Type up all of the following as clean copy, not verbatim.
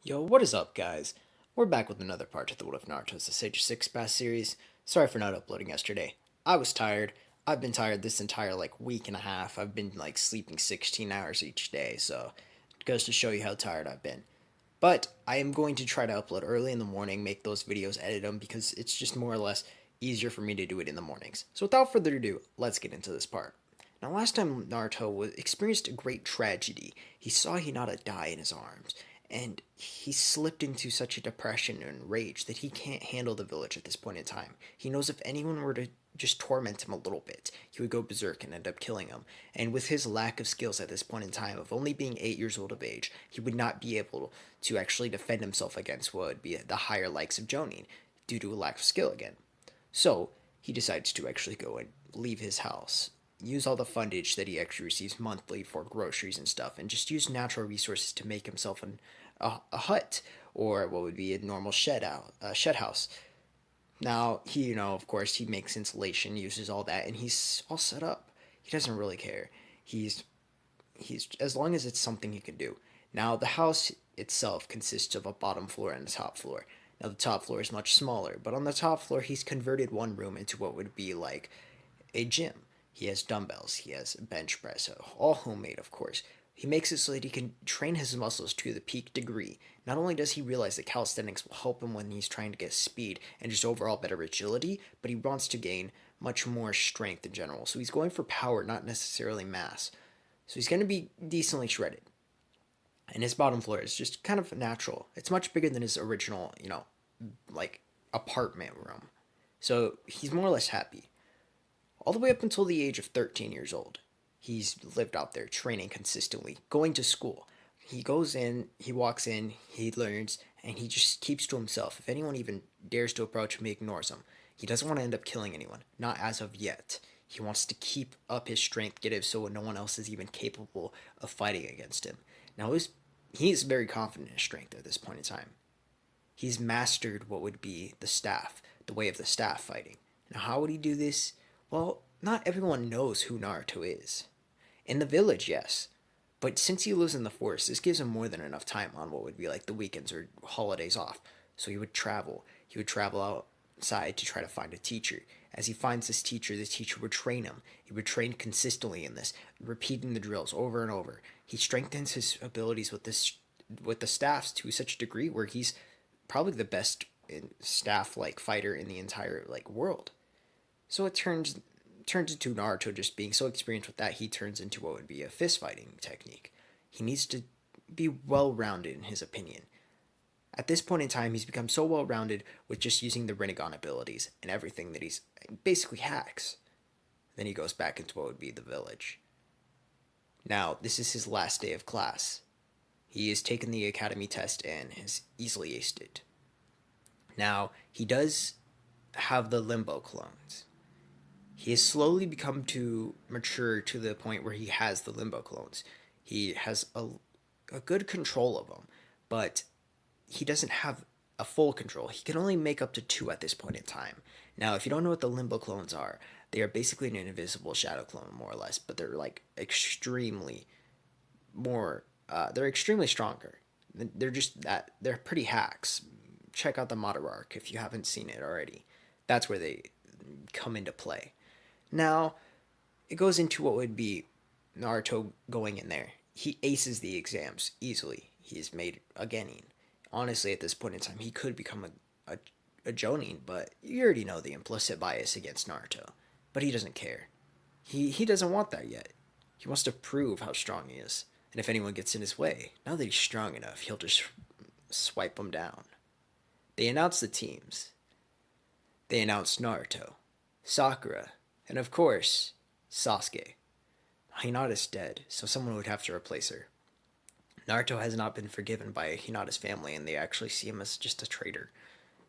Yo, what is up, guys? We're back with another part of the What If Naruto's the Sage of 6PATHS series. Sorry for not uploading yesterday. I was tired. I've been tired this entire week and a half. I've been sleeping 16 hours each day, so it goes to show you how tired I've been. But I am going to try to upload early in the morning, make those videos, edit them because it's just more or less easier for me to do it in the mornings. So without further ado, let's get into this part. Now, last time experienced a great tragedy. He saw Hinata die in his arms, and he slipped into such a depression and rage that he can't handle the village at this point in time. He knows if anyone were to just torment him a little bit, he would go berserk and end up killing him. And with his lack of skills at this point in time, of only being 8 years old of age, he would not be able to actually defend himself against what would be the higher likes of Jonin due to a lack of skill again. So he decides to actually go and leave his house, use all the fundage that he actually receives monthly for groceries and stuff, and just use natural resources to make himself a hut, or what would be a normal shed house. Now he, of course, he makes insulation, uses all that, and he's all set up. He doesn't really care. He's he's as long as it's something he can do. Now the house itself consists of a bottom floor and a top floor. Now the top floor is much smaller, but on the top floor he's converted one room into what would be like a gym. He has dumbbells, he has a bench press, all homemade, of course. He makes it so that he can train his muscles to the peak degree. Not only does he realize that calisthenics will help him when he's trying to get speed and just overall better agility, but he wants to gain much more strength in general. So he's going for power, not necessarily mass. So he's going to be decently shredded. And his bottom floor is just kind of natural. It's much bigger than his original, like apartment room. So he's more or less happy all the way up until the age of 13 years old. He's lived out there training consistently, going to school. He goes in, he walks in, he learns, and he just keeps to himself. If anyone even dares to approach him, he ignores them. He doesn't want to end up killing anyone, not as of yet. He wants to keep up his strength, get it so no one else is even capable of fighting against him. Now, he's very confident in his strength at this point in time. He's mastered what would be the staff, the way of the staff fighting. Now, how would he do this? Well, not everyone knows who Naruto is. In the village, yes. But since he lives in the forest, this gives him more than enough time on what would be like the weekends or holidays off. So he would travel. He would travel outside to try to find a teacher. As he finds this teacher, the teacher would train him. He would train consistently in this, repeating the drills over and over. He strengthens his abilities with the staffs to such a degree where he's probably the best staff fighter in the entire world. So it turns into Naruto just being so experienced with that, he turns into what would be a fist fighting technique. He needs to be well rounded in his opinion. At this point in time, he's become so well rounded with just using the Rinnegan abilities and everything that he's basically hacks. Then he goes back into what would be the village. Now, this is his last day of class. He has taken the academy test and has easily aced it. Now, he does have the limbo clones. He has slowly become to mature to the point where he has the limbo clones. He has a good control of them, but he doesn't have a full control. He can only make up to two at this point in time. Now, if you don't know what the limbo clones are, they are basically an invisible shadow clone, more or less, but they're extremely more. They're extremely stronger. They're just that they're pretty hacks. Check out the Modern Arc if you haven't seen it already. That's where they come into play. Now, it goes into what would be Naruto going in there. He aces the exams easily. He's made a Genin. Honestly, at this point in time, he could become a Jonin, but you already know the implicit bias against Naruto. But he doesn't care. He doesn't want that yet. He wants to prove how strong he is. And if anyone gets in his way, now that he's strong enough, he'll just swipe them down. They announce the teams. They announced Naruto, Sakura, and of course, Sasuke. Hinata's dead, so someone would have to replace her. Naruto has not been forgiven by Hinata's family, and they actually see him as just a traitor.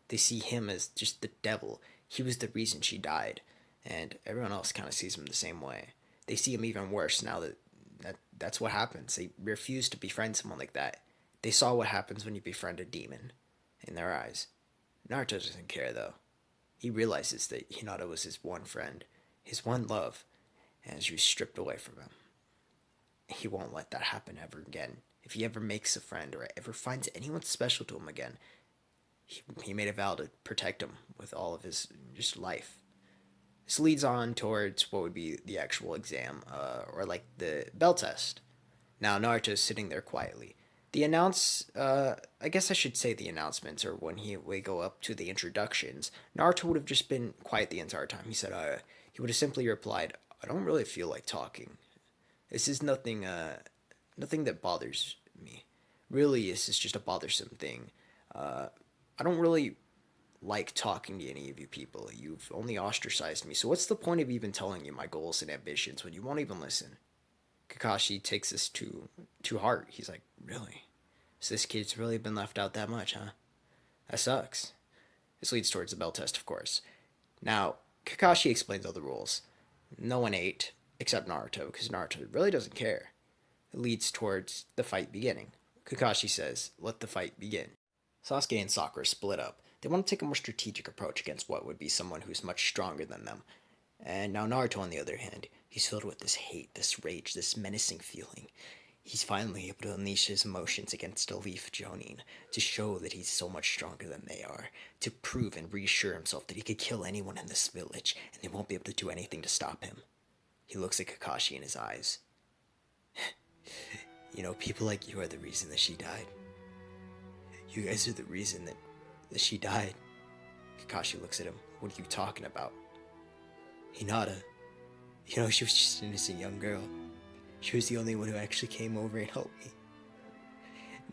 They see him as just the devil. He was the reason she died, and everyone else kind of sees him the same way. They see him even worse now that's what happens. They refuse to befriend someone like that. They saw what happens when you befriend a demon in their eyes. Naruto doesn't care, though. He realizes that Hinata was his one friend, his one love, and she was stripped away from him. he won't let that happen ever again. If he ever makes a friend or ever finds anyone special to him again, he made a vow to protect him with all of his just life. This leads on towards what would be the actual exam, or like the bell test. Now Naruto's sitting there quietly. I guess I should say the announcements, or when we go up to the introductions, Naruto would have just been quiet the entire time. He would have simply replied, "I don't really feel like talking. This is nothing that bothers me. Really, this is just a bothersome thing. I don't really like talking to any of you people. You've only ostracized me. So what's the point of even telling you my goals and ambitions when you won't even listen?" Kakashi takes this to heart. He's like, "Really? So this kid's really been left out that much, huh? That sucks." This leads towards the bell test, of course. Now, Kakashi explains all the rules. No one ate, except Naruto, because Naruto really doesn't care. It leads towards the fight beginning. Kakashi says, "Let the fight begin." Sasuke and Sakura split up. They want to take a more strategic approach against what would be someone who's much stronger than them. And now Naruto, on the other hand, he's filled with this hate, this rage, this menacing feeling. He's finally able to unleash his emotions against a Leaf Jonin to show that he's so much stronger than they are, to prove and reassure himself that he could kill anyone in this village and they won't be able to do anything to stop him. He looks at Kakashi in his eyes. People like you are the reason that she died. You guys are the reason that she died. Kakashi looks at him. "What are you talking about?" "Hinata. She was just an innocent young girl. She was the only one who actually came over and helped me.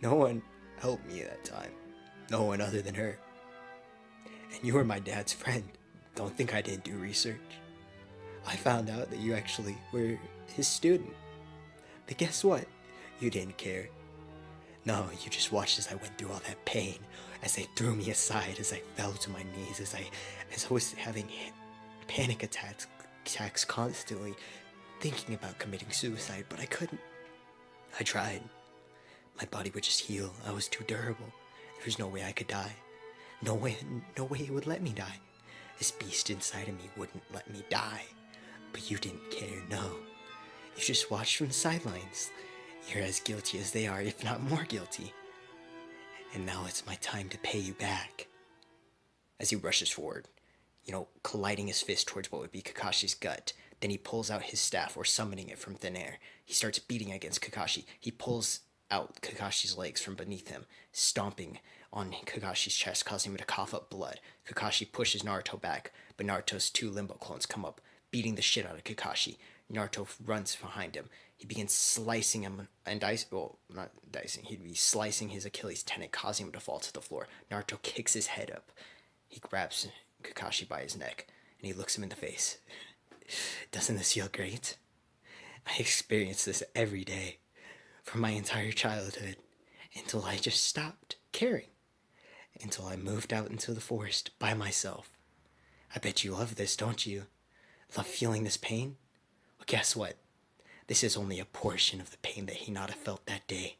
No one helped me at that time. No one other than her. And you were my dad's friend. Don't think I didn't do research. I found out that you actually were his student. But guess what? You didn't care. No, you just watched as I went through all that pain, as they threw me aside, as I fell to my knees, as I was having panic attacks constantly, thinking about committing suicide, but I couldn't. I tried. My body would just heal. I was too durable. There was no way I could die. No way it would let me die. This beast inside of me wouldn't let me die. But you didn't care, no. You just watched from the sidelines. You're as guilty as they are, if not more guilty. And now it's my time to pay you back." As he rushes forward, colliding his fist towards what would be Kakashi's gut, then he pulls out his staff, or summoning it from thin air. He starts beating against Kakashi. He pulls out Kakashi's legs from beneath him, stomping on Kakashi's chest, causing him to cough up blood. Kakashi pushes Naruto back, but Naruto's two limbo clones come up, beating the shit out of Kakashi. Naruto runs behind him. He begins slicing him and he'd be slicing his Achilles tendon, causing him to fall to the floor. Naruto kicks his head up. He grabs Kakashi by his neck, and he looks him in the face. "Doesn't this feel great? I experience this every day, for my entire childhood, until I just stopped caring. Until I moved out into the forest by myself. I bet you love this, don't you? Love feeling this pain? Well, guess what? This is only a portion of the pain that Hinata felt that day.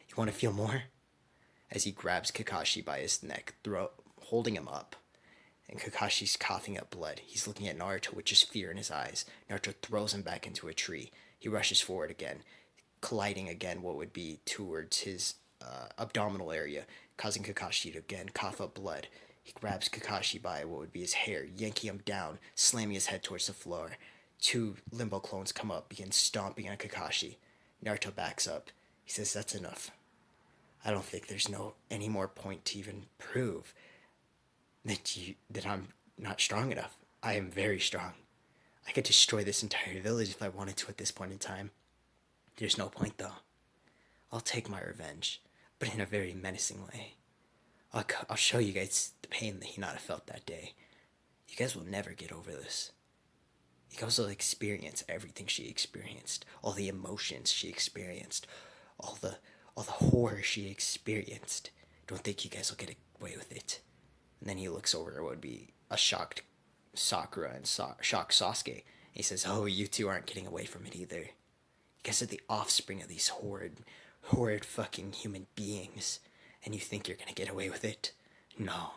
You want to feel more?" As he grabs Kakashi by his neck, holding him up, and Kakashi's coughing up blood. He's looking at Naruto with just fear in his eyes. Naruto throws him back into a tree. He rushes forward again, colliding again what would be towards his abdominal area, causing Kakashi to again cough up blood. He grabs Kakashi by what would be his hair, yanking him down, slamming his head towards the floor. Two limbo clones come up, begin stomping on Kakashi. Naruto backs up. He says, "That's enough. I don't think there's any more point to even prove that I'm not strong enough. I am very strong. I could destroy this entire village if I wanted to at this point in time. There's no point, though. I'll take my revenge, but in a very menacing way. I'll show you guys the pain that Hinata felt that day. You guys will never get over this. You guys will experience everything she experienced, all the emotions she experienced, all the horror she experienced. Don't think you guys will get away with it." And then he looks over at what would be a shocked Sakura and shocked Sasuke. He says, "Oh, you two aren't getting away from it either. You guys are the offspring of these horrid fucking human beings. And you think you're gonna get away with it? No.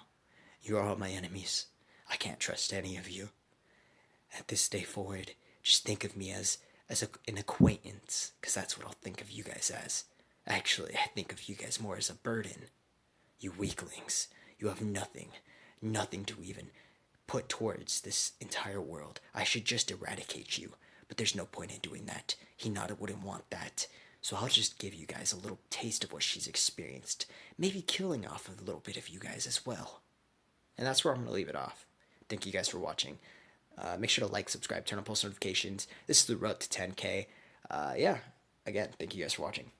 You are all my enemies. I can't trust any of you. At this day forward, just think of me as as an acquaintance, because that's what I'll think of you guys as. Actually, I think of you guys more as a burden. You weaklings. You have nothing. Nothing to even put towards this entire world. I should just eradicate you. But there's no point in doing that. Hinata wouldn't want that. So I'll just give you guys a little taste of what she's experienced. Maybe killing off a little bit of you guys as well. And that's where I'm going to leave it off. Thank you guys for watching. Make sure to like, subscribe, turn on post notifications. This is the road to 10K. Yeah, again, thank you guys for watching.